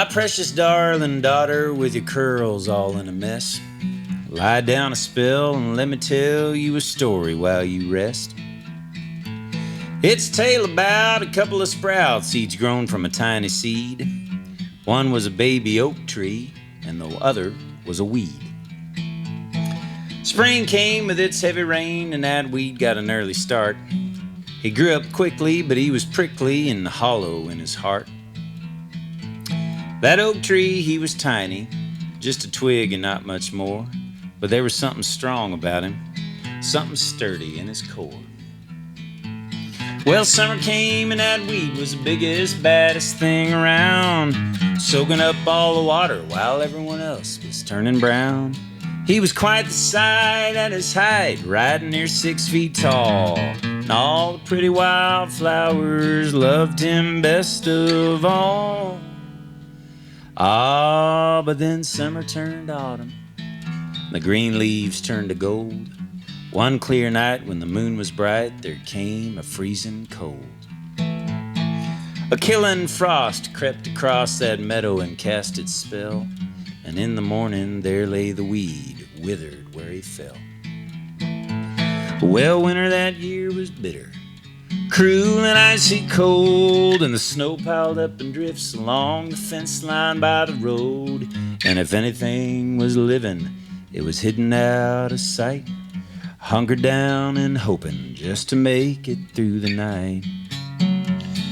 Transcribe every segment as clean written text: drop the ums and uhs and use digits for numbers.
precious darling daughter, with your curls all in a mess, lie down a spell and let me tell you a story while you rest. It's a tale about a couple of sprouts, each grown from a tiny seed. One was a baby oak tree, and the other was a weed. Spring came with its heavy rain, and that weed got an early start. He grew up quickly, but he was prickly and hollow in his heart. That oak tree, he was tiny, just a twig and not much more, but there was something strong about him, something sturdy in his core. Well, summer came and that weed was the biggest, baddest thing around, soaking up all the water while everyone else was turning brown. He was quite the sight at his height, right near 6 feet tall, and all the pretty wildflowers loved him best of all. Ah, but then summer turned autumn, the green leaves turned to gold. One clear night when the moon was bright, there came a freezing cold. A killing frost crept across that meadow and cast its spell, and in the morning there lay the weed, withered where he fell. Well, winter that year was bitter, cruel and icy cold, and the snow piled up in drifts along the fence line by the road. And if anything was living, it was hidden out of sight, hunkered down and hoping just to make it through the night.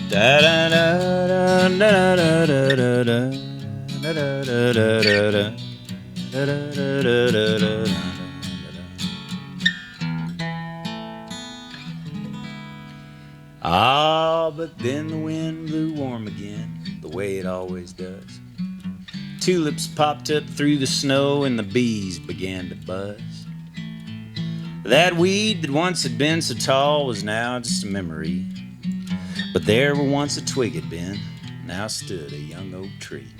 Da da da da da da da da da da da da da. Ah, but then the wind blew warm again, the way it always does. Tulips popped up through the snow and the bees began to buzz. That weed that once had been so tall was now just a memory, but there where once a twig had been, now stood a young oak tree.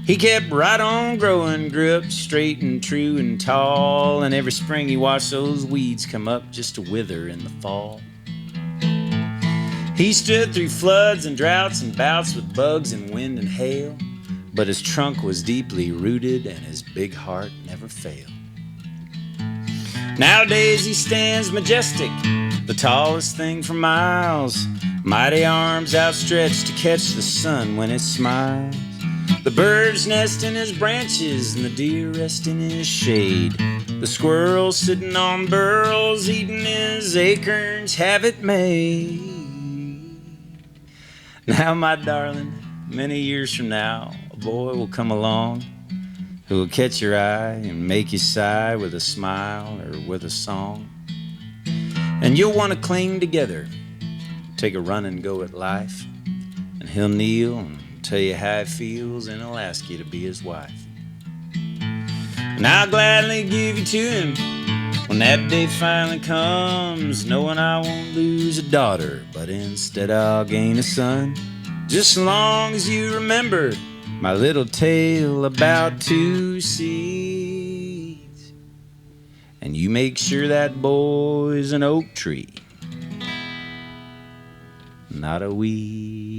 He kept right on growing, grew up straight and true and tall, and every spring he watched those weeds come up just to wither in the fall. He stood through floods and droughts and bouts with bugs and wind and hail, but his trunk was deeply rooted and his big heart never failed. Nowadays he stands majestic, the tallest thing for miles, mighty arms outstretched to catch the sun when it smiles. The birds nest in his branches and the deer rest in his shade. The squirrels sitting on burrows eating his acorns have it made. Now, my darling, many years from now, a boy will come along who will catch your eye and make you sigh with a smile or with a song. And you'll want to cling together, take a run and go at life, and he'll kneel and tell you how he feels, and he'll ask you to be his wife. And I'll gladly give you to him when that day finally comes, knowing I won't lose a daughter, but instead I'll gain a son. Just as long as you remember my little tale about two seeds, and you make sure that boy's an oak tree, not a weed.